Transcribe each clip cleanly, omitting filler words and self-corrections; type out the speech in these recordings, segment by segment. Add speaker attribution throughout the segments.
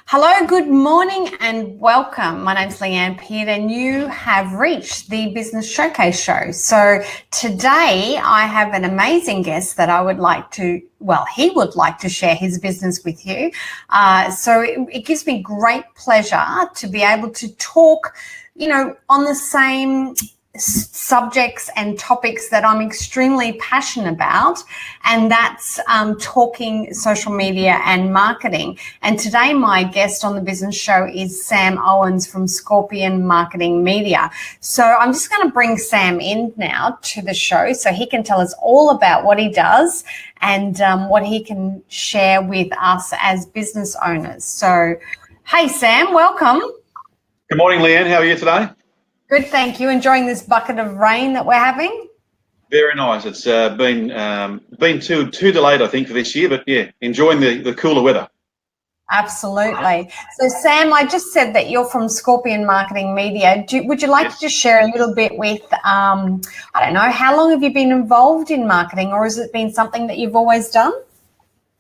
Speaker 1: Hello, good morning and welcome. My name's Leanne Peard and you have reached the Business Showcase show. So today I have an amazing guest that I would like to, he would like to share his business with you. So it gives me great pleasure to be able to talk, on the same subjects and topics that I'm extremely passionate about, and that's talking social media and marketing. And today my guest on the business show is Sam Owens from Scorpion Marketing Media. So I'm just going to bring Sam in now to the show so he can tell us all about what he does and what he can share with us as business owners. So, hey Sam, welcome.
Speaker 2: Good morning, Leanne. How are you today?
Speaker 1: Good, thank you. Enjoying this bucket of rain that we're having?
Speaker 2: Very nice. It's been too delayed, I think, for this year, but yeah, enjoying the cooler weather.
Speaker 1: Absolutely. So, Sam, I just said that you're from Scorpion Marketing Media. Would you like to just share a little bit with, how long have you been involved in marketing, or has it been something that you've always done?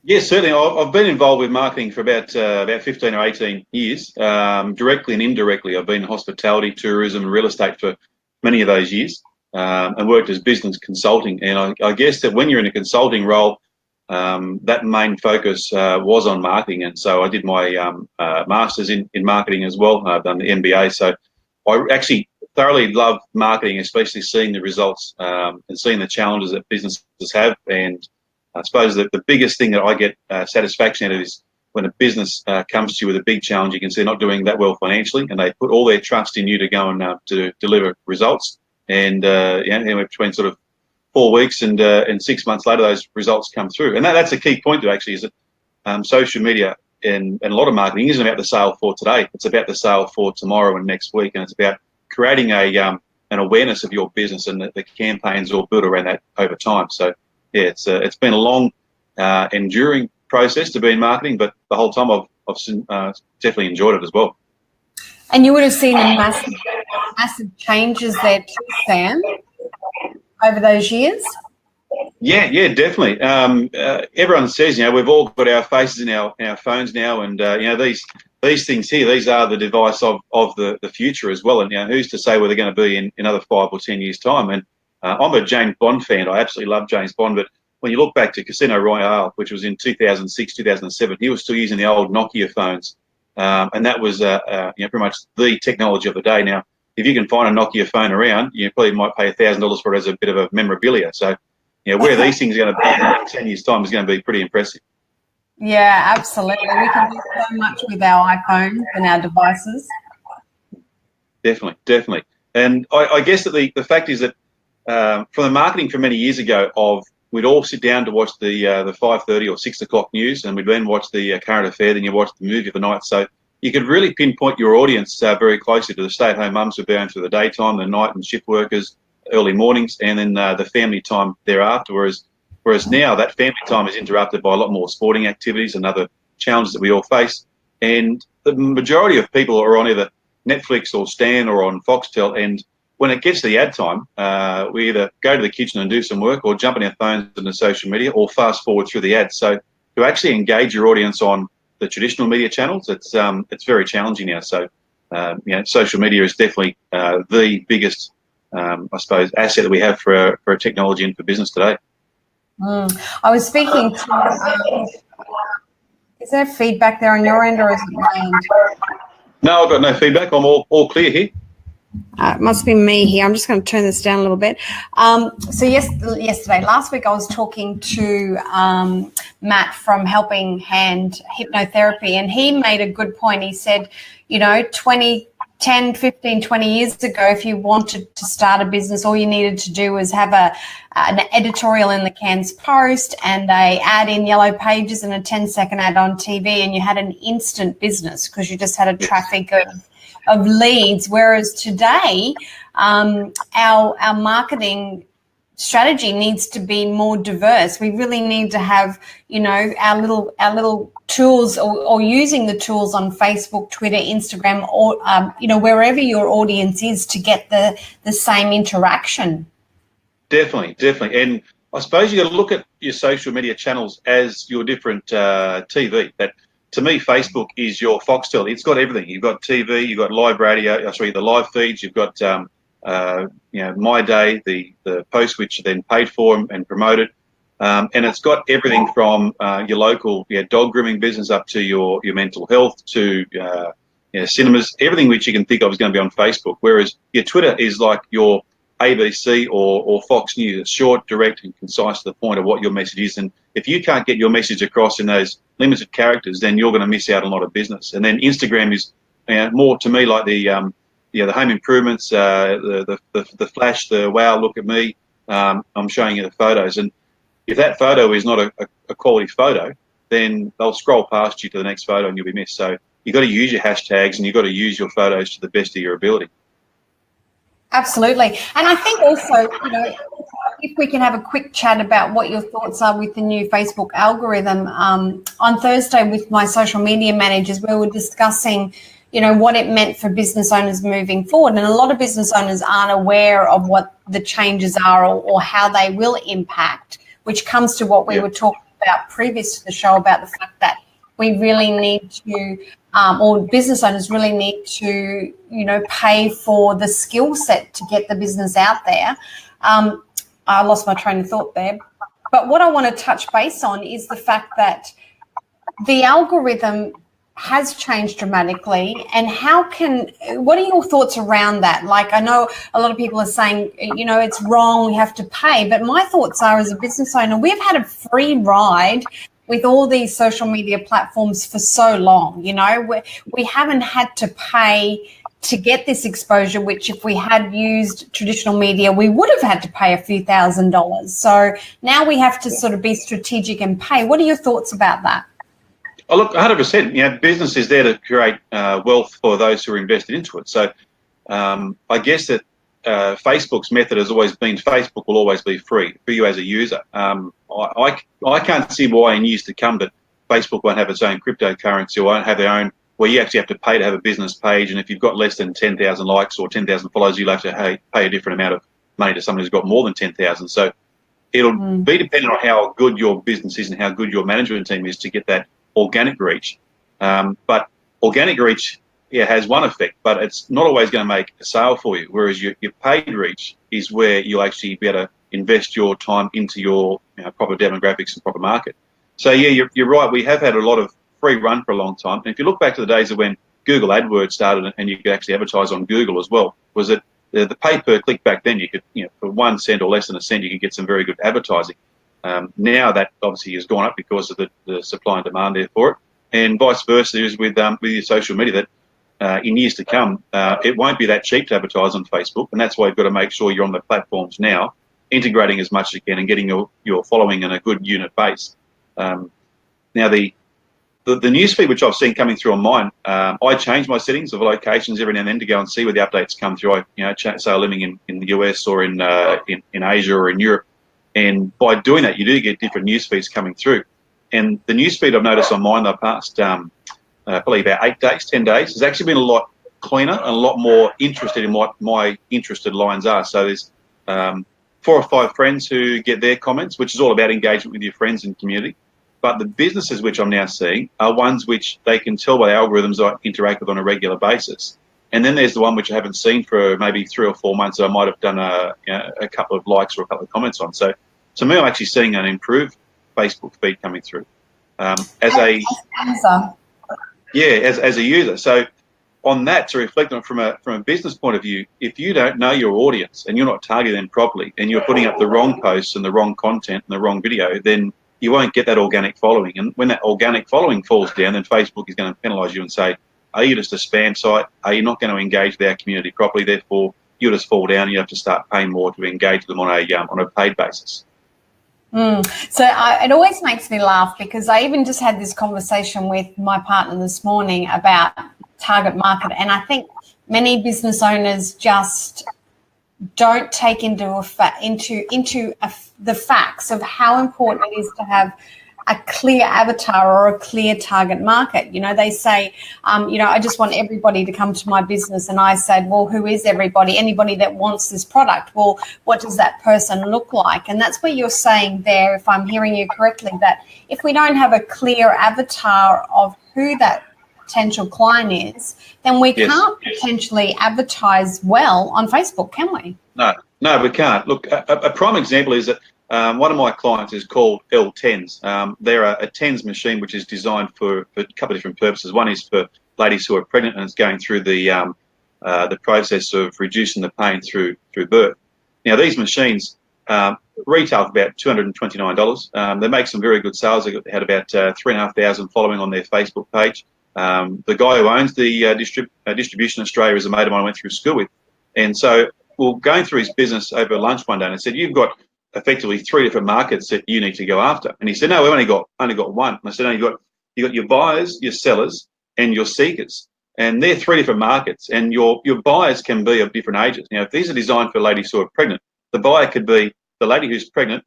Speaker 2: Yes, certainly. I've been involved with marketing for about 15 or 18 years, directly and indirectly. I've been in hospitality, tourism, and real estate for many of those years, and worked as business consulting. And I guess that when you're in a consulting role, that main focus was on marketing. And so I did my master's in marketing as well. I've done the MBA. So I actually thoroughly love marketing, especially seeing the results and seeing the challenges that businesses have. And I suppose that the biggest thing that I get satisfaction out of is when a business comes to you with a big challenge. You can see they're not doing that well financially, and they put all their trust in you to go and to deliver results. And anywhere between sort of 4 weeks and 6 months later, those results come through. And that's a key point, actually, is that social media and a lot of marketing isn't about the sale for today. It's about the sale for tomorrow and next week, and it's about creating an awareness of your business, and the campaigns all built around that over time. So. Yeah, it's been a long, enduring process to be in marketing, but the whole time I've definitely enjoyed it as well.
Speaker 1: And you would have seen massive changes there too, Sam, over those years.
Speaker 2: Yeah, definitely. Everyone says, we've all got our faces in our phones now, and these things here, these are the device of the future as well. And who's to say where they're going to be in another 5 or 10 years' time? And I'm a James Bond fan. I absolutely love James Bond. But when you look back to Casino Royale, which was in 2006, 2007, he was still using the old Nokia phones. And that was pretty much the technology of the day. Now, if you can find a Nokia phone around, you probably might pay $1,000 for it as a bit of a memorabilia. So, where these things are going to be in 10 years' time is going to be pretty impressive.
Speaker 1: Yeah, absolutely. We can do so much with our iPhones and our devices.
Speaker 2: Definitely. And I guess that the fact is that from the marketing from many years ago we'd all sit down to watch the 5:30 or 6 o'clock news, and we'd then watch the current affair, then you watch the movie of the night. So you could really pinpoint your audience very closely to the stay-at-home mums who are going through the daytime, the night and shift workers, early mornings, and then the family time thereafter. Whereas now that family time is interrupted by a lot more sporting activities and other challenges that we all face. And the majority of people are on either Netflix or Stan or on Foxtel, and when it gets to the ad time, we either go to the kitchen and do some work or jump on our phones and the social media or fast forward through the ads. So to actually engage your audience on the traditional media channels, it's very challenging now. So, social media is definitely the biggest, I suppose, asset that we have for technology and for business today.
Speaker 1: I was speaking to, is there feedback there on your end or is it my end?
Speaker 2: No, I've got no feedback. I'm all clear here.
Speaker 1: It must be me here. I'm just going to turn this down a little bit. Last week, I was talking to Matt from Helping Hand Hypnotherapy, and he made a good point. He said, 10, 15, 20 years ago, if you wanted to start a business, all you needed to do was have an editorial in the Cairns Post and they ad in Yellow Pages and a 10-second ad on TV, and you had an instant business because you just had a traffic of leads. Whereas today, our marketing strategy needs to be more diverse. We really need to have, our little tools or using the tools on Facebook, Twitter, Instagram, or, wherever your audience is to get the same interaction.
Speaker 2: Definitely. And I suppose you got to look at your social media channels as your different TV. That to me, Facebook is your Foxtel. It's got everything. You've got TV, you've got live radio, the live feeds, you've got My Day, the post which are then paid for and promoted. And it's got everything from your local dog grooming business up to your mental health to cinemas. Everything which you can think of is going to be on Facebook, whereas your Twitter is like your ABC or Fox News. It's short, direct, and concise to the point of what your message is. And if you can't get your message across in those limited characters, then you're going to miss out on a lot of business. And then Instagram is more to me like the home improvements, the flash, the wow, look at me. I'm showing you the photos, and if that photo is not a quality photo, then they'll scroll past you to the next photo and you'll be missed. So you've got to use your hashtags and you've got to use your photos to the best of your ability.
Speaker 1: Absolutely. And I think also, if we can have a quick chat about what your thoughts are with the new Facebook algorithm. On Thursday with my social media managers, we were discussing, what it meant for business owners moving forward. And a lot of business owners aren't aware of what the changes are or how they will impact, which comes to what we were talking about previous to the show about the fact that we really need to, or business owners really need to, pay for the skill set to get the business out there. I lost my train of thought there. But what I want to touch base on is the fact that the algorithm has changed dramatically, and what are your thoughts around that? Like, I know a lot of people are saying, it's wrong, we have to pay, but my thoughts are, as a business owner, we've had a free ride with all these social media platforms for so long. We haven't had to pay to get this exposure, which if we had used traditional media, we would have had to pay a few $1,000s. So now we have to sort of be strategic and pay. What are your thoughts about that?
Speaker 2: Oh, look, 100%. Business is there to create wealth for those who are invested into it. So I guess that Facebook's method has always been Facebook will always be free for you as a user. I can't see why in years to come that Facebook won't have its own cryptocurrency or won't have their own, where you actually have to pay to have a business page. And if you've got less than 10,000 likes or 10,000 followers, you'll have to pay a different amount of money to someone who's got more than 10,000. So it'll be dependent on how good your business is and how good your management team is to get that organic reach. But organic reach has one effect, but it's not always going to make a sale for you, whereas your paid reach is where you'll actually be able to invest your time into your proper demographics and proper market. So, you're right. We have had a lot of free run for a long time. And if you look back to the days of when Google AdWords started and you could actually advertise on Google as well, was that the pay per click back then, you could, for 1 cent or less than a cent, you could get some very good advertising. Now that obviously has gone up because of the supply and demand there for it, and vice versa is with your social media that in years to come it won't be that cheap to advertise on Facebook, and that's why you've got to make sure you're on the platforms now, integrating as much as you can and getting your following in a good unit base. Now the newsfeed which I've seen coming through on mine, I change my settings of locations every now and then to go and see where the updates come through. Say I'm living in the US or in Asia or in Europe. And by doing that, you do get different news feeds coming through. And the news feed I've noticed on mine the past probably about 8 days, 10 days, has actually been a lot cleaner and a lot more interested in what my interested lines are. So there's 4 or 5 friends who get their comments, which is all about engagement with your friends and community. But the businesses which I'm now seeing are ones which they can tell by the algorithms I interact with on a regular basis. And then there's the one which I haven't seen for maybe 3 or 4 months that I might have done a couple of likes or a couple of comments on. So to me, I'm actually seeing an improved Facebook feed coming through as a user. So on that, to reflect on from a business point of view, if you don't know your audience and you're not targeting them properly and you're putting up the wrong posts and the wrong content and the wrong video, then you won't get that organic following. And when that organic following falls down, then Facebook is going to penalise you and say, are you just a spam site? Are you not going to engage with our community properly? Therefore, you'll just fall down and you have to start paying more to engage them on a paid basis.
Speaker 1: So it always makes me laugh because I even just had this conversation with my partner this morning about target market, and I think many business owners just don't take into the facts of how important it is to have a clear avatar or a clear target market. They say, I just want everybody to come to my business. And I said, well, who is everybody? Anybody that wants this product. Well, what does that person look like? And that's where you're saying there, if I'm hearing you correctly, that if we don't have a clear avatar of who that potential client is, then we can't potentially advertise well on Facebook, can we?
Speaker 2: No, we can't. Look, a prime example is that one of my clients is called L10s. They're a TENS machine which is designed for a couple of different purposes. One is for ladies who are pregnant and it's going through the process of reducing the pain through birth. Now, these machines retail for about $229. They make some very good sales. They had about 3,500 following on their Facebook page. The guy who owns the Distribution Australia is a mate of mine I went through school with. And so we're going through his business over lunch one day, and I said, "You've got effectively 3 different markets that you need to go after." And he said, "No, we've only got one." And I said, "No, you got your buyers, your sellers, and your seekers. And they're 3 different markets. And your buyers can be of different ages. Now, if these are designed for ladies who are pregnant, the buyer could be the lady who's pregnant,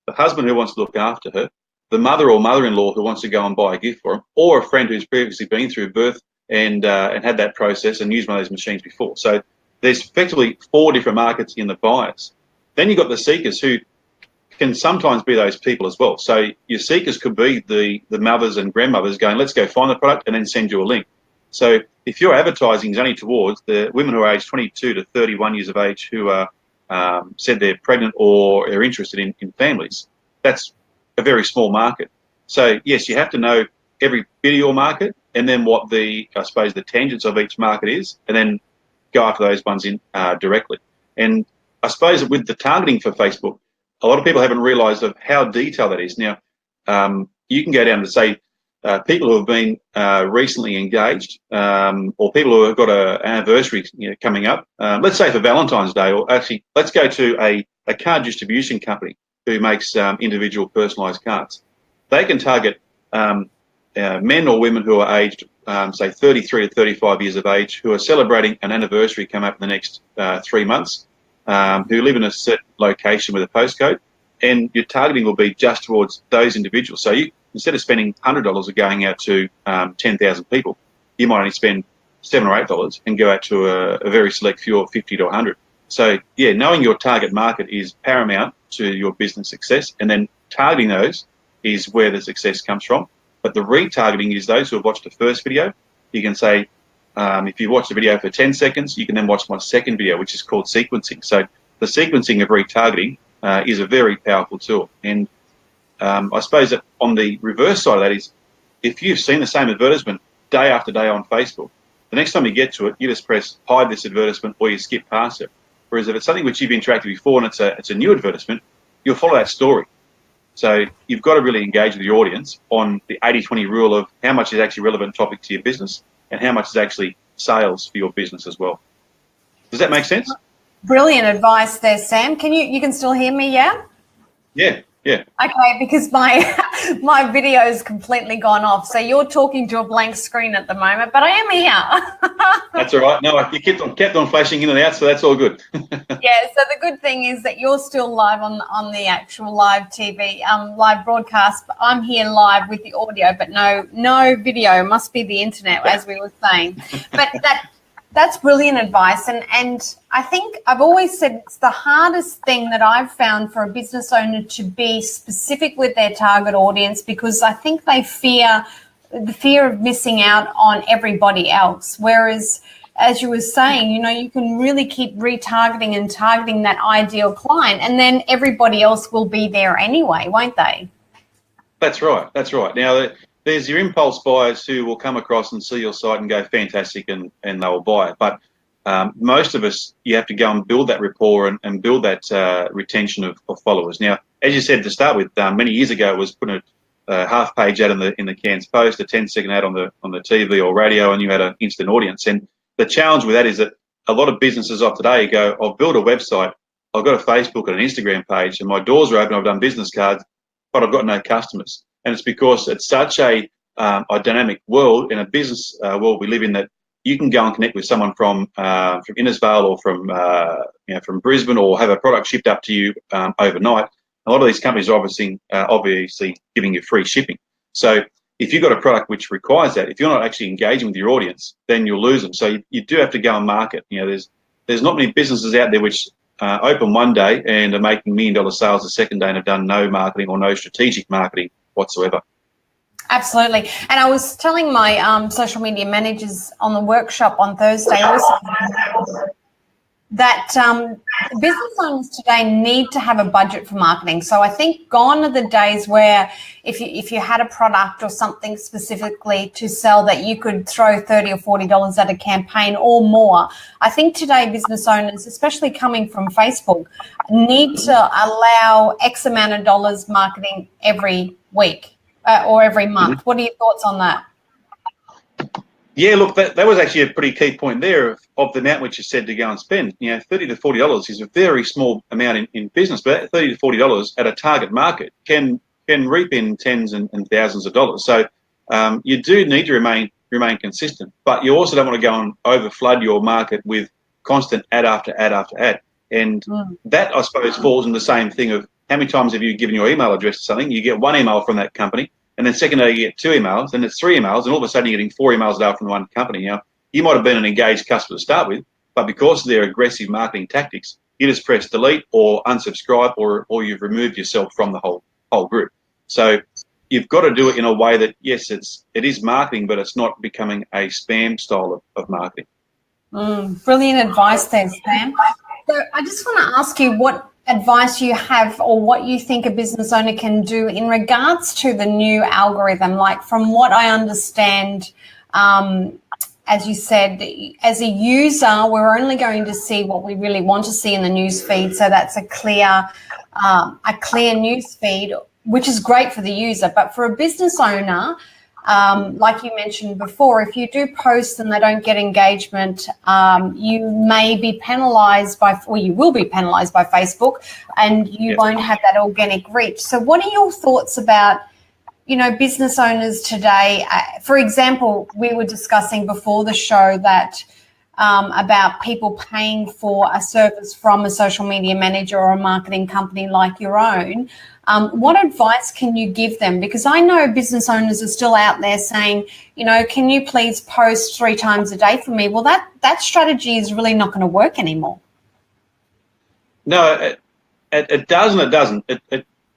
Speaker 2: the husband who wants to look after her, the mother or mother-in-law who wants to go and buy a gift for them, or a friend who's previously been through birth and had that process and used one of those machines before." So there's effectively 4 different markets in the buyers. Then you've got the seekers who can sometimes be those people as well. So your seekers could be the mothers and grandmothers going, "Let's go find the product," and then send you a link. So if your advertising is only towards the women who are aged 22 to 31 years of age who are said they're pregnant or are interested in families, that's a very small market. So yes, you have to know every bit of your market and then what I suppose the tangents of each market is, and then go after those ones in directly. And I suppose that with the targeting for Facebook, a lot of people haven't realised of how detailed that is. Now, you can go down to say people who have been recently engaged, or people who have got an anniversary coming up. Let's say for Valentine's Day, or actually, let's go to a card distribution company who makes individual personalised cards. They can target men or women who are aged, say, 33 to 35 years of age, who are celebrating an anniversary come up in the next 3 months, who live in a certain location with a postcode, and your targeting will be just towards those individuals. So you, instead of spending $100 of going out to 10,000 people, you might only spend $7 or $8 and go out to a very select few of 50 to 100. So yeah, knowing your target market is paramount to your business success, and then targeting those is where the success comes from. But the retargeting is those who have watched the first video. You can say, if you watch the video for 10 seconds, you can then watch my second video, which is called sequencing. So the sequencing of retargeting is a very powerful tool. And I suppose that on the reverse side of that is, if you've seen the same advertisement day after day on Facebook, the next time you get to it, you just press hide this advertisement or you skip past it. Whereas if it's something which you've interacted before and it's a new advertisement, you'll follow that story. So you've got to really engage with your audience on the 80-20 rule of how much is actually relevant topic to your business and how much is actually sales for your business as well. Does that make sense?
Speaker 1: Brilliant advice there, Sam. You can still hear me, yeah?
Speaker 2: Yeah.
Speaker 1: Okay, because my video has completely gone off. So you're talking to a blank screen at the moment, but I am here. That's
Speaker 2: all right. No, you kept on flashing in and out, so that's all good.
Speaker 1: Yeah, so the good thing is that you're still live on the actual live TV, live broadcast. But I'm here live with the audio, but no video. Must be the internet, as we were saying. But that's brilliant advice. And I think I've always said it's the hardest thing that I've found for a business owner to be specific with their target audience, because I think they fear the fear of missing out on everybody else. Whereas, as you were saying, you can really keep retargeting and targeting that ideal client, and then everybody else will be there anyway, won't they?
Speaker 2: That's right. Now, there's your impulse buyers who will come across and see your site and go, fantastic, and they will buy it. But most of us, you have to go and build that rapport and build that retention of followers. Now, as you said to start with, many years ago, it was putting a half-page ad in the Cairns Post, a 10-second ad on the TV or radio, and you had an instant audience. And the challenge with that is that a lot of businesses of today go, I'll build a website, I've got a Facebook and an Instagram page, and my doors are open, I've done business cards, but I've got no customers. And it's because it's such a dynamic world, in a business world we live in, that you can go and connect with someone from Innisfail or from Brisbane, or have a product shipped up to you overnight. A lot of these companies are obviously giving you free shipping. So if you've got a product which requires that, if you're not actually engaging with your audience, then you'll lose them. So you do have to go and market. There's not many businesses out there which open one day and are making $1 million sales the second day and have done no marketing or no strategic marketing whatsoever.
Speaker 1: Absolutely. And I was telling my social media managers on the workshop on Thursday also that business owners today need to have a budget for marketing. So I think gone are the days where if you had a product or something specifically to sell that you could throw $30 or $40 at a campaign or more. I think today business owners, especially coming from Facebook, need to allow X amount of dollars marketing every week or every month. What are your thoughts on that?
Speaker 2: Yeah, look, that was actually a pretty key point there of the amount which you said to go and spend. You know, $30 to $40 is a very small amount in business, but $30 to $40 at a target market can reap in tens and thousands of dollars. So you do need to remain consistent, but you also don't want to go and overflood your market with constant ad after ad after ad. And that, I suppose, falls in the same thing of how many times have you given your email address to something? You get one email from that company, and then second day you get 2 emails, then it's 3 emails, and all of a sudden you're getting 4 emails a day from the one company. Now, you might have been an engaged customer to start with, but because of their aggressive marketing tactics, you just press delete or unsubscribe, or you've removed yourself from the whole group. So you've got to do it in a way that, yes, it is marketing, but it's not becoming a spam style of marketing.
Speaker 1: Brilliant advice there, Sam. So I just want to ask you what advice you have or what you think a business owner can do in regards to the new algorithm. Like, from what I understand, as you said, as a user, we're only going to see what we really want to see in the news feed. So that's a clear news feed, which is great for the user. But for a business owner, like you mentioned before, if you do posts and they don't get engagement, you may be penalised you will be penalised by Facebook, and you won't have that organic reach. So what are your thoughts about, business owners today? For example, we were discussing before the show that about people paying for a service from a social media manager or a marketing company like your own. What advice can you give them? Because I know business owners are still out there saying, can you please post 3 times a day for me? Well, that strategy is really not going to work anymore.
Speaker 2: No, it does and it doesn't.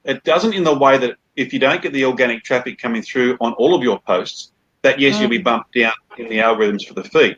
Speaker 2: It doesn't in the way that if you don't get the organic traffic coming through on all of your posts, that yes, you'll be bumped down in the algorithms for the feed.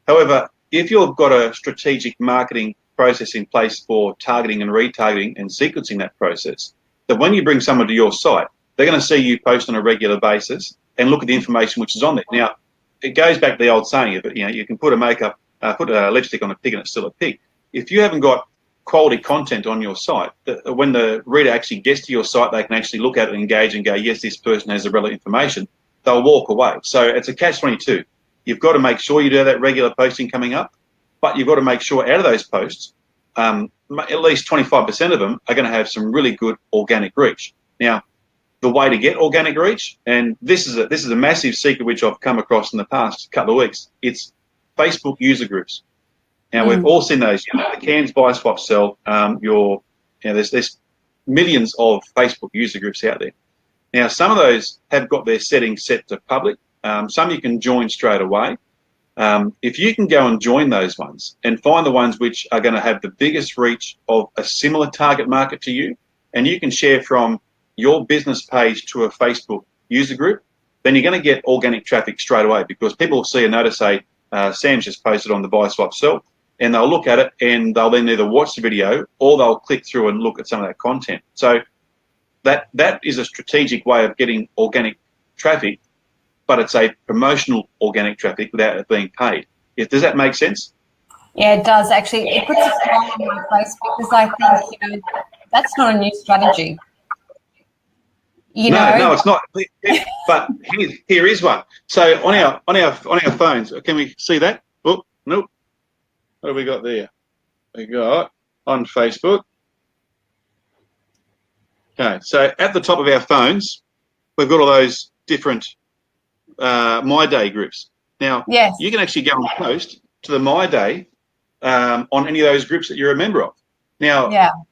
Speaker 2: However, if you've got a strategic marketing process in place for targeting and retargeting and sequencing that process, that when you bring someone to your site, they're going to see you post on a regular basis and look at the information which is on there. Now, it goes back to the old saying of it, you can put a lipstick on a pig and it's still a pig. If you haven't got quality content on your site, when the reader actually gets to your site, they can actually look at it, engage and go, yes, this person has the relevant information. They'll walk away. So it's a catch-22. You've got to make sure you do that regular posting coming up, but you've got to make sure out of those posts, at least 25% of them are going to have some really good organic reach. Now, the way to get organic reach, and this is a massive secret which I've come across in the past couple of weeks, it's Facebook user groups. Now, we've all seen those, the cans, buy, swap, sell. There's millions of Facebook user groups out there. Now, some of those have got their settings set to public. Some you can join straight away. If you can go and join those ones and find the ones which are going to have the biggest reach of a similar target market to you, and you can share from your business page to a Facebook user group, then you're going to get organic traffic straight away, because people will see a notice say, Sam's just posted on the buy, swap, sell, and they'll look at it and they'll then either watch the video or they'll click through and look at some of that content. So that is a strategic way of getting organic traffic, but it's a promotional organic traffic without it being paid. Does that make sense?
Speaker 1: Yeah, it does, actually. It puts a smile on my face, because I think, that's not a new strategy.
Speaker 2: No, it's not. But here is one. So on our phones, can we see that? Oh, nope. What have we got there? We got on Facebook. Okay, so at the top of our phones, we've got all those different My Day groups. Now, you can actually go and post to the My Day on any of those groups that you're a member of. Now,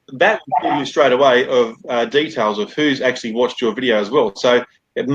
Speaker 2: that will give you straight away of details of who's actually watched your video as well. So it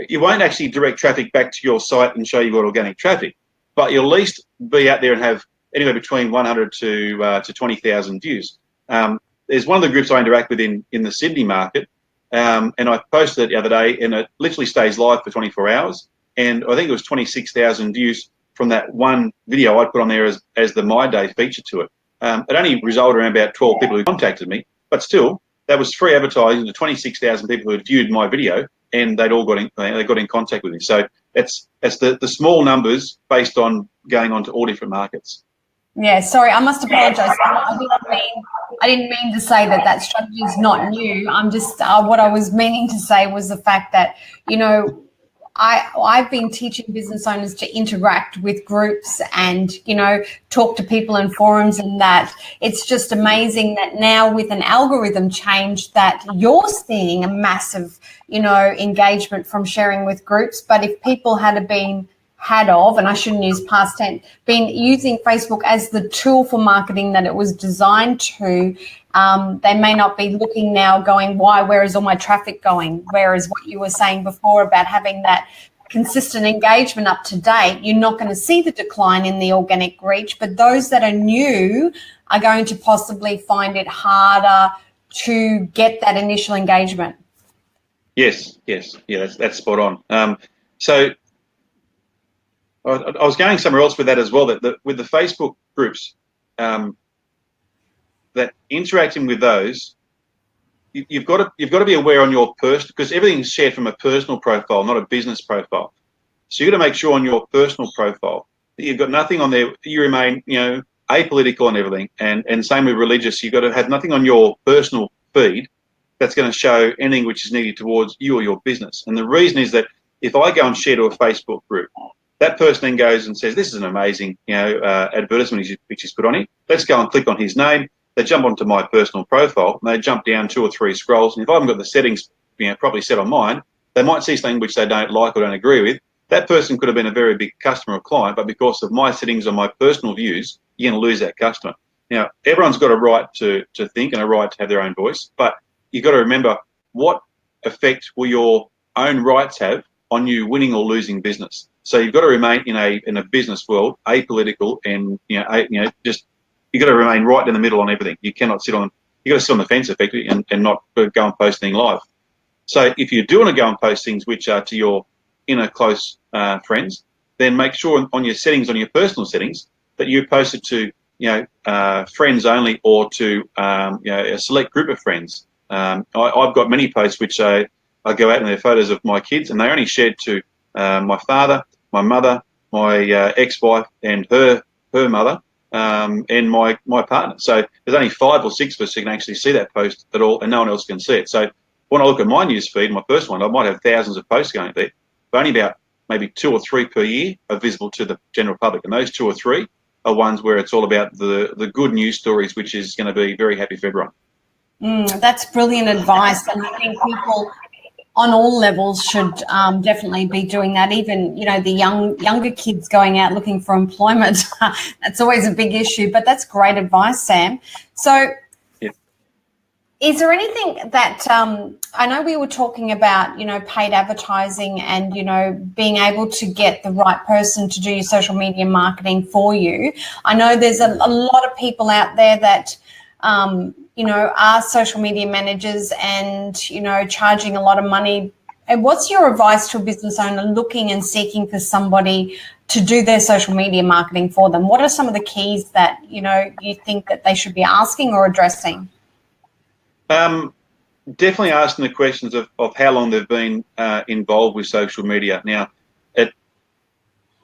Speaker 2: you won't actually direct traffic back to your site and show you've got organic traffic, but you'll at least be out there and have anywhere between 100 to 20,000 views. There's one of the groups I interact with in the Sydney market. and I posted it the other day, and it literally stays live for 24 hours. And I think it was 26,000 views from that one video I put on there as the My Day feature to it. It only resulted around about 12 people who contacted me, but still, that was free advertising to 26,000 people who had viewed my video, and they got in contact with me. So that's the small numbers based on going on to all different markets.
Speaker 1: Yeah, sorry, I must apologise. I didn't mean to say that strategy is not new. I'm just what I was meaning to say was the fact that, you know, I've been teaching business owners to interact with groups and, you know, talk to people in forums, and that it's just amazing that now with an algorithm change that you're seeing a massive, you know, engagement from sharing with groups. But if people and I shouldn't use past tense, been using Facebook as the tool for marketing that it was designed to, they may not be looking now going, where is all my traffic going? Whereas what you were saying before about having that consistent engagement up to date, you're not going to see the decline in the organic reach, but those that are new are going to possibly find it harder to get that initial engagement.
Speaker 2: Yes. Yeah, that's spot on. So I was going somewhere else with that as well, that with the Facebook groups, that interacting with those, you've got to be aware on your personal, because everything's shared from a personal profile, not a business profile. So you've got to make sure on your personal profile that you've got nothing on there. You remain, you know, apolitical and everything, and same with religious. You've got to have nothing on your personal feed that's going to show anything which is needed towards you or your business. And the reason is that if I go and share to a Facebook group, that person then goes and says, this is an amazing, you know, advertisement which is put on here. Let's go and click on his name. They jump onto my personal profile, and they jump down 2 or 3 scrolls. And if I haven't got the settings, you know, properly set on mine, they might see something which they don't like or don't agree with. That person could have been a very big customer or client, but because of my settings on my personal views, you're going to lose that customer. Now, everyone's got a right to think and a right to have their own voice, but you've got to remember, what effect will your own rights have on you winning or losing business? So you've got to remain in a business world apolitical, and just you've got to remain right in the middle on everything. You cannot you've got to sit on the fence effectively and not go and post anything live. So if you do want to go and post things which are to your inner close friends, then make sure on your settings, on your personal settings, that you post it to friends only, or to a select group of friends. I've got many posts which I go out and they're photos of my kids, and they're only shared to my father, my mother, my ex-wife, and her mother, and my partner. So there's only 5 or 6 of us who can actually see that post at all, and no one else can see it. So when I look at my news feed, my personal one, I might have thousands of posts going there, but only about maybe 2 or 3 per year are visible to the general public. And those 2 or 3 are ones where it's all about the good news stories, which is going to be very happy for everyone.
Speaker 1: That's brilliant advice, and I think people on all levels should definitely be doing that. Even, the younger kids going out looking for employment, that's always a big issue, but that's great advice, Sam. So is there anything that, I know we were talking about, paid advertising and, being able to get the right person to do your social media marketing for you. I know there's a lot of people out there that, are social media managers and, charging a lot of money. And what's your advice to a business owner looking and seeking for somebody to do their social media marketing for them? What are some of the keys that, you think that they should be asking or addressing?
Speaker 2: Definitely asking the questions of how long they've been involved with social media. Now,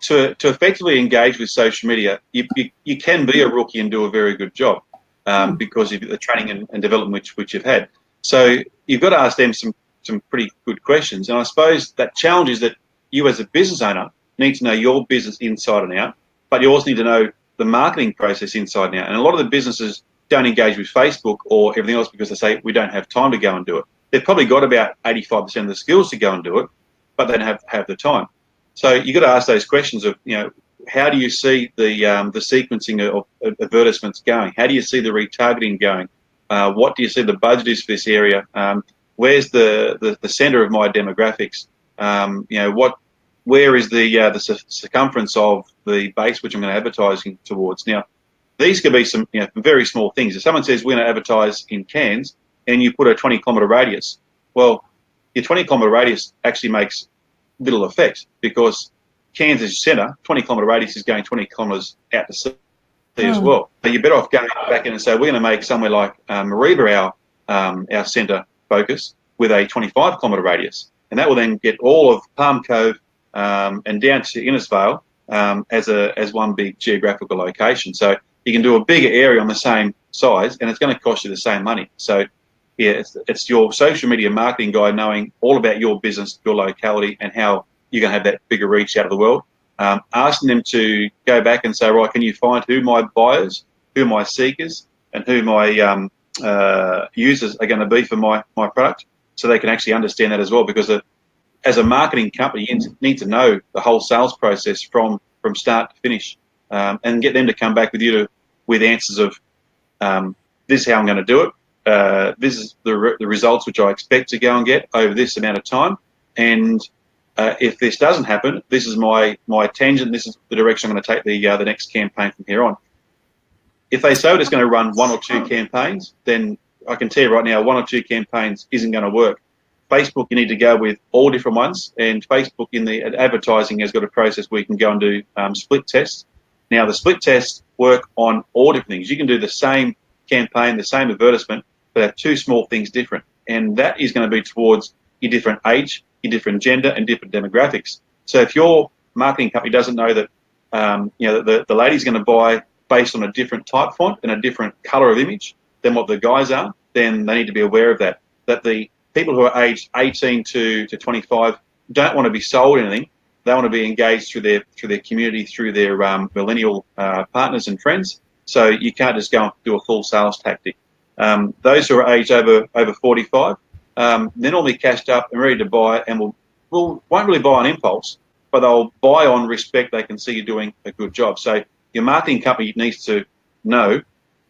Speaker 2: to effectively engage with social media, you can be a rookie and do a very good job because of the training and development which you've had. So you've got to ask them some pretty good questions. And I suppose that challenge is that you as a business owner need to know your business inside and out, but you also need to know the marketing process inside and out. And a lot of the businesses don't engage with Facebook or everything else because they say, we don't have time to go and do it. They've probably got about 85% of the skills to go and do it, but they don't have the time. So you've got to ask those questions of, how do you see the sequencing of advertisements going? How do you see the retargeting going? What do you see the budget is for this area? Where's the center of my demographics? Where is the circumference of the base which I'm going to advertising towards? Now, these could be some very small things. If someone says we're going to advertise in Cairns and you put a 20-kilometre radius, Well, your 20-kilometre radius actually makes little effect because Cairns is centre, 20-kilometre radius is going 20 kilometres out to sea as well. So you're better off going back in and say, we're going to make somewhere like Mareeba our centre focus with a 25-kilometre radius. And that will then get all of Palm Cove and down to Innisfail as one big geographical location. So you can do a bigger area on the same size, and it's going to cost you the same money. So yeah, it's your social media marketing guy knowing all about your business, your locality, and how you're going to have that bigger reach out of the world. Asking them to go back and say, right, can you find who my buyers, who my seekers, and who my users are going to be for my product, so they can actually understand that as well. Because as a marketing company, you need to know the whole sales process from start to finish, and get them to come back with answers of this is how I'm going to do it. This is the results which I expect to go and get over this amount of time, and if this doesn't happen, this is my tangent. This is the direction I'm going to take the next campaign from here on. If they say we're just going to run 1 or 2 campaigns, then I can tell you right now, 1 or 2 campaigns isn't going to work. Facebook, you need to go with all different ones, and Facebook in the advertising has got a process where you can go and do split tests. Now, the split tests work on all different things. You can do the same campaign, the same advertisement, but have 2 small things different, and that is going to be towards your different age, your different gender, and different demographics. So if your marketing company doesn't know that the lady's going to buy based on a different type font and a different colour of image than what the guys are, then they need to be aware of that. That the people who are aged 18 to 25 don't want to be sold anything. They want to be engaged through their community, through their millennial partners and friends. So you can't just go and do a full sales tactic. Those who are aged over 45, they're normally cashed up and ready to buy, and won't really buy on impulse, but they'll buy on respect. They can see you're doing a good job. So your marketing company needs to know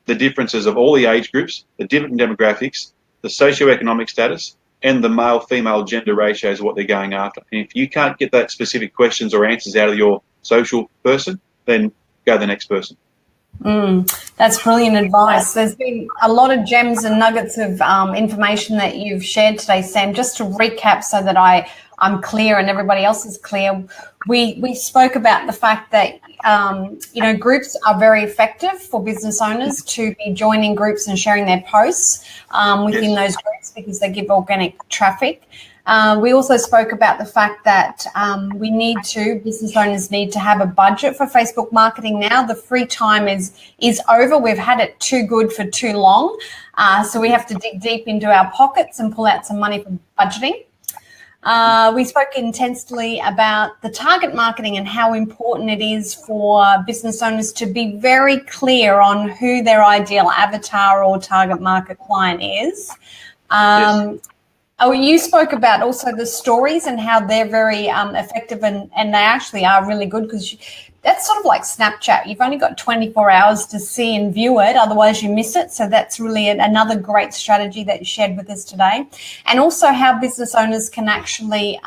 Speaker 2: the differences of all the age groups, the different demographics, the socioeconomic status, and the male-female gender ratios of what they're going after. And if you can't get that specific questions or answers out of your social person, then go to the next person.
Speaker 1: That's brilliant advice. There's been a lot of gems and nuggets of information that you've shared today, Sam. Just to recap so that I'm clear and everybody else is clear, we spoke about the fact that groups are very effective for business owners to be joining groups and sharing their posts within those groups because they give organic traffic. We also spoke about the fact that business owners need to have a budget for Facebook marketing now. The free time is over. We've had it too good for too long. So we have to dig deep into our pockets and pull out some money for budgeting. We spoke intensely about the target marketing and how important it is for business owners to be very clear on who their ideal avatar or target market client is. You spoke about also the stories and how they're very effective and they actually are really good because that's sort of like Snapchat. You've only got 24 hours to see and view it, otherwise you miss it. So that's really another great strategy that you shared with us today. And also how business owners can actually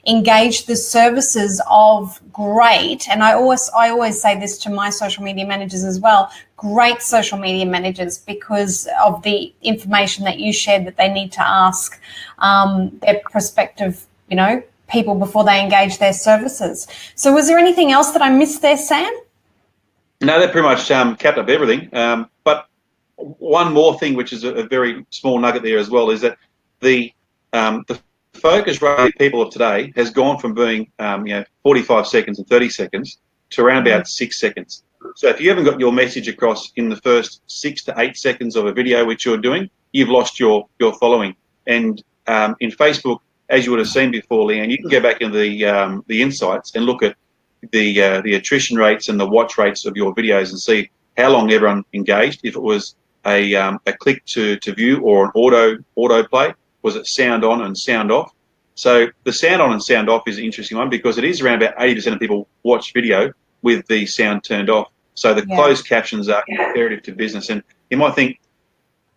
Speaker 1: engage the services of great, and I always say this to my social media managers as well, great social media managers, because of the information that you shared that they need to ask their prospective, people before they engage their services. So was there anything else that I missed there, Sam?
Speaker 2: No, that pretty much capped up everything. But one more thing, which is a very small nugget there as well, is that the focus rate of people of today has gone from being 45 seconds and 30 seconds to around about 6 seconds. So if you haven't got your message across in the first 6 to 8 seconds of a video which you're doing, you've lost your following. And in Facebook, as you would have seen before, Leanne, you can go back into the insights and look at the attrition rates and the watch rates of your videos and see how long everyone engaged. If it was a click to view or an auto play, was it sound on and sound off? So the sound on and sound off is an interesting one because it is around about 80% of people watch video with the sound turned off. So the closed captions are imperative to business. And you might think,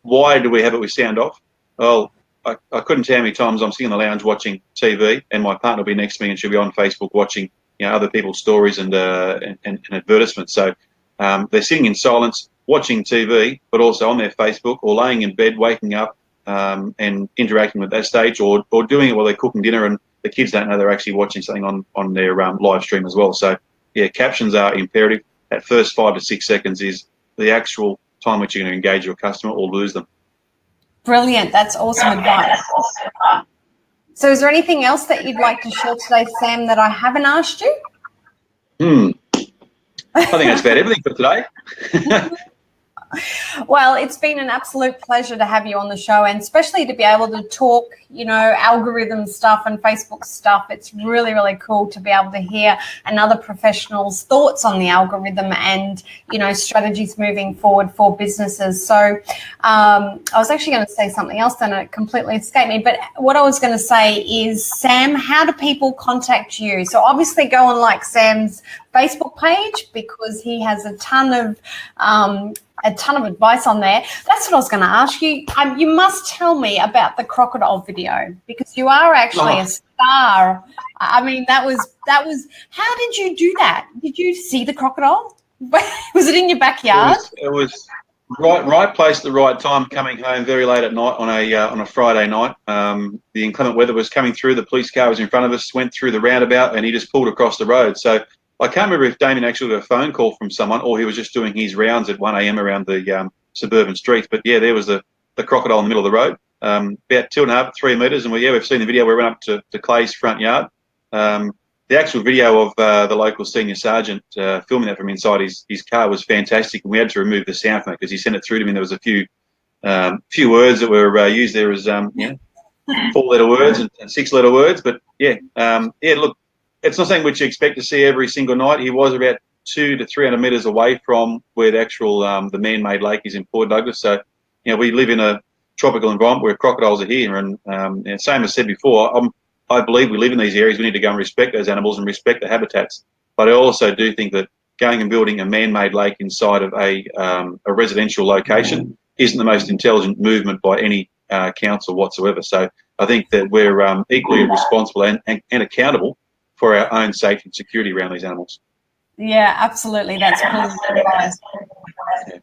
Speaker 2: why do we have it with sound off? Well, I couldn't tell how many times I'm sitting in the lounge watching TV and my partner will be next to me and she'll be on Facebook watching other people's stories and advertisements. So they're sitting in silence watching TV, but also on their Facebook or laying in bed, waking up, and interacting with that stage, or doing it while they're cooking dinner and the kids don't know they're actually watching something on their live stream as well. So, yeah, captions are imperative. That first 5 to 6 seconds is the actual time which you're going to engage your customer or lose them.
Speaker 1: Brilliant. That's awesome advice. So is there anything else that you'd like to share today, Sam, that I haven't asked you?
Speaker 2: I think that's about everything for today.
Speaker 1: Well, it's been an absolute pleasure to have you on the show, and especially to be able to talk, algorithm stuff and Facebook stuff. It's really, really cool to be able to hear another professional's thoughts on the algorithm and, strategies moving forward for businesses. So I was actually going to say something else, then it completely escaped me. But what I was going to say is, Sam, how do people contact you? So obviously go and like Sam's Facebook page, because he has a ton of advice on there. That's what I was going to ask you. You must tell me about the crocodile video, because you are actually a star. I mean, that was. How did you do that? Did you see the crocodile? Was it in your backyard?
Speaker 2: It was right place at the right time. Coming home very late at night on a Friday night. The inclement weather was coming through. The police car was in front of us. Went through the roundabout, and he just pulled across the road. So I can't remember if Damien actually got a phone call from someone, or he was just doing his rounds at 1 a.m. around the suburban streets. But yeah, there was the crocodile in the middle of the road, about 2.5, 3 metres. And we've seen the video. We went up to Clay's front yard. The actual video of the local senior sergeant filming that from inside his car was fantastic. And we had to remove the sound from it because he sent it through to me. And there was a few words that were used there as 4-letter words and 6-letter words. But look. It's not something which you expect to see every single night. He was about 200 to 300 metres away from where the actual the man-made lake is in Port Douglas. So, we live in a tropical environment where crocodiles are here. And same as said before, I believe we live in these areas. We need to go and respect those animals and respect the habitats. But I also do think that going and building a man-made lake inside of a residential location isn't the most intelligent movement by any council whatsoever. So I think that we're equally responsible and accountable for our own safety and security around these animals.
Speaker 1: Yeah, absolutely. That's brilliant advice.
Speaker 2: Yeah.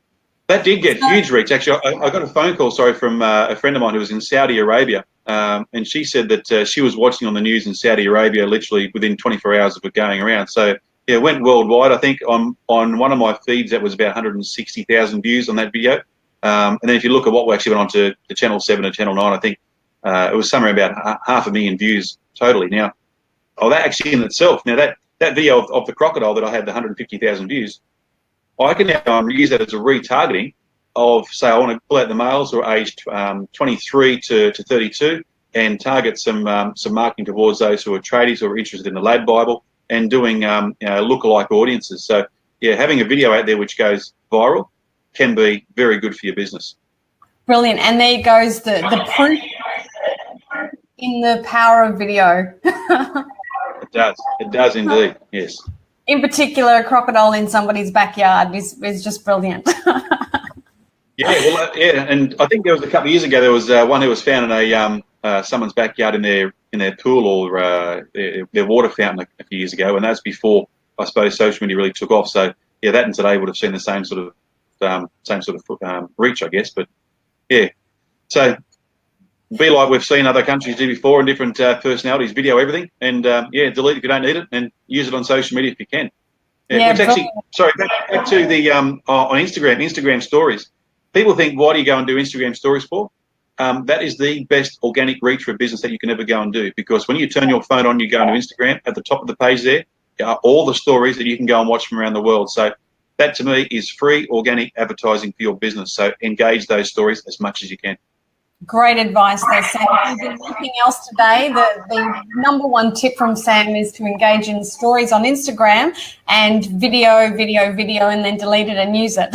Speaker 2: That did get huge reach. Actually, I got a phone call, from a friend of mine who was in Saudi Arabia, and she said that she was watching on the news in Saudi Arabia literally within 24 hours of it going around. So, yeah, it went worldwide. I think on one of my feeds, that was about 160,000 views on that video. And then if you look at what we actually went on to Channel 7 and Channel 9, I think it was somewhere about 500,000 views totally. Now, that actually in itself, that video of the crocodile that I had the 150,000 views, I can now use that as a retargeting of, say, I want to pull out the males who are aged 23 to 32 and target some marketing towards those who are tradies who are interested in the Lad Bible and doing lookalike audiences. So, yeah, having a video out there which goes viral can be very good for your business.
Speaker 1: Brilliant. And there goes the proof in the power of video.
Speaker 2: It does indeed, yes.
Speaker 1: In particular, a crocodile in somebody's backyard is just brilliant.
Speaker 2: And I think there was a couple of years ago, there was one who was found in someone's backyard in their pool or their water fountain a few years ago, and that's before, I suppose, social media really took off. So, yeah, that and today would have seen the same sort of reach, I guess. But, yeah, so be like we've seen other countries do before and different personalities, video everything, and delete if you don't need it, and use it on social media if you can. Which actually, back to the on Instagram stories. People think, why do you go and do Instagram stories for? That is the best organic reach for a business that you can ever go and do, because when you turn your phone on, you go into Instagram, at the top of the page there are all the stories that you can go and watch from around the world. So that to me is free organic advertising for your business. So engage those stories as much as you can.
Speaker 1: Great advice there, Sam. If there's anything else today, the number one tip from Sam is to engage in stories on Instagram and video, and then delete it and use it.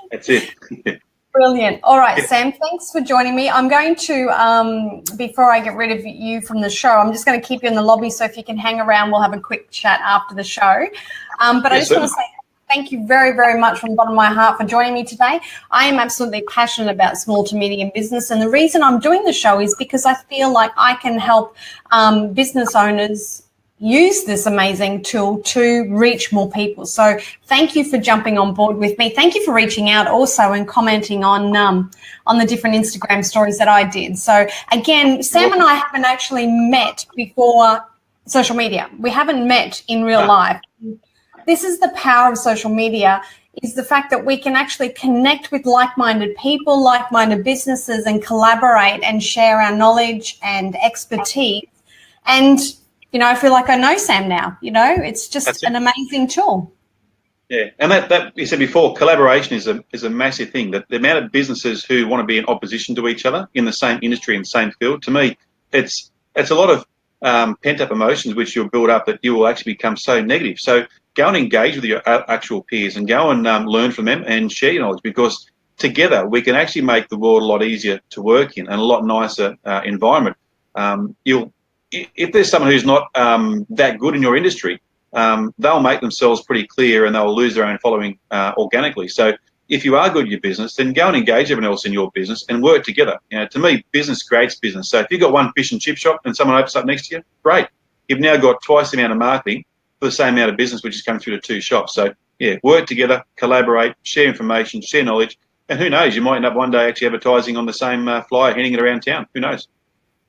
Speaker 2: That's it.
Speaker 1: Brilliant. All right, Sam, thanks for joining me. I'm going to, before I get rid of you from the show, I'm just going to keep you in the lobby, so if you can hang around, we'll have a quick chat after the show. But I just want to say thank you very, very much from the bottom of my heart for joining me today. I am absolutely passionate about small to medium business, and the reason I'm doing the show is because I feel like I can help business owners use this amazing tool to reach more people. So thank you for jumping on board with me. Thank you for reaching out also and commenting on the different Instagram stories that I did. So again, Sam and I haven't actually met before social media. We haven't met in real life. This is the power of social media, is the fact that we can actually connect with like-minded people, like-minded businesses, and collaborate and share our knowledge and expertise. And I feel like I know Sam now. It's just an amazing tool.
Speaker 2: Yeah, and that you said before, collaboration is a massive thing. That the amount of businesses who want to be in opposition to each other in the same industry and same field, to me, it's a lot of pent-up emotions which you'll build up that you will actually become so negative. So go and engage with your actual peers and go and learn from them and share your knowledge, because together we can actually make the world a lot easier to work in and a lot nicer environment. If there's someone who's not that good in your industry, they'll make themselves pretty clear and they'll lose their own following organically. So if you are good at your business, then go and engage everyone else in your business and work together. To me, business creates business. So if you've got one fish and chip shop and someone opens up next to you, great. You've now got twice the amount of marketing for the same amount of business, which is coming through the two shops. So yeah, work together, collaborate, share information, share knowledge, and who knows, you might end up one day actually advertising on the same flyer, handing it around town. Who knows?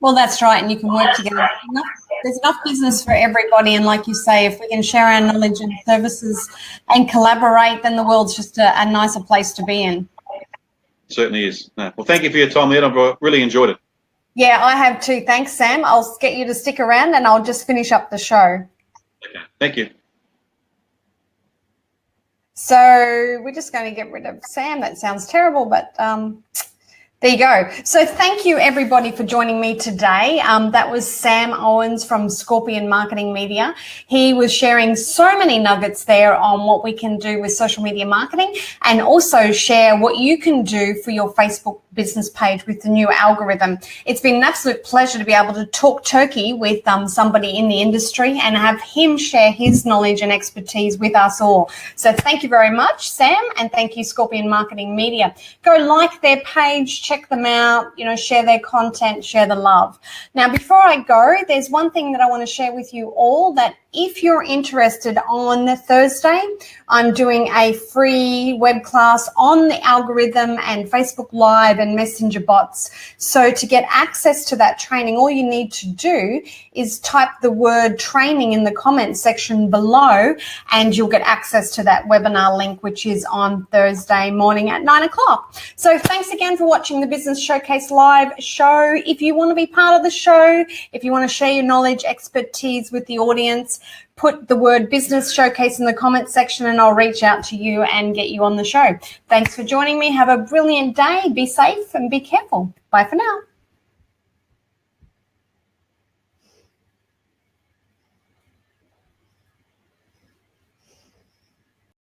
Speaker 1: Well, that's right, and you can work together. There's enough business for everybody, and like you say, if we can share our knowledge and services and collaborate, then the world's just a nicer place to be in.
Speaker 2: It certainly is. Well, thank you for your time, Leanne. I've really enjoyed it.
Speaker 1: Yeah, I have too. Thanks, Sam. I'll get you to stick around, and I'll just finish up the show.
Speaker 2: Okay, thank you.
Speaker 1: So we're just going to get rid of Sam. That sounds terrible, but there you go. So thank you, everybody, for joining me today. That was Sam Owens from Scorpion Marketing Media. He was sharing so many nuggets there on what we can do with social media marketing, and also share what you can do for your Facebook business page with the new algorithm. It's been an absolute pleasure to be able to talk turkey with somebody in the industry and have him share his knowledge and expertise with us all. So thank you very much, Sam, and thank you, Scorpion Marketing Media. Go like their page, check them out, share their content, share the love. Now, before I go, there's one thing that I want to share with you all, that if you're interested, on Thursday, I'm doing a free web class on the algorithm and Facebook Live and Messenger bots. So to get access to that training, all you need to do is type the word training in the comments section below, and you'll get access to that webinar link, which is on Thursday morning at 9 o'clock. So thanks again for watching the Business Showcase Live show. If you want to be part of the show, if you want to share your knowledge, expertise with the audience, put the word Business Showcase in the comments section and I'll reach out to you and get you on the show. Thanks for joining me. Have a brilliant day. Be safe and be careful. Bye for now.